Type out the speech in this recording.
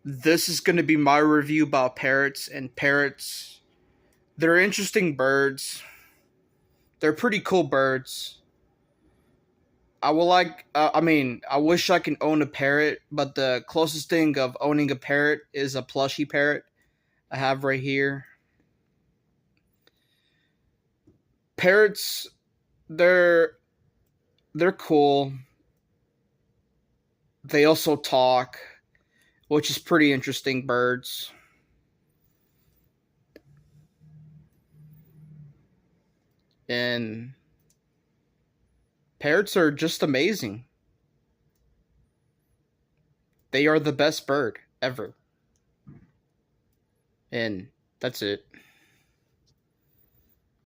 This is going to be my review about parrots. And parrots, they're interesting birds. They're pretty cool birds. I wish I can own a parrot, but the closest thing of owning a parrot is a plushy parrot I have right here. Parrots, they're they're cool. They also talk, which is pretty interesting birds. And parrots are just amazing. They are the best bird ever. And that's it.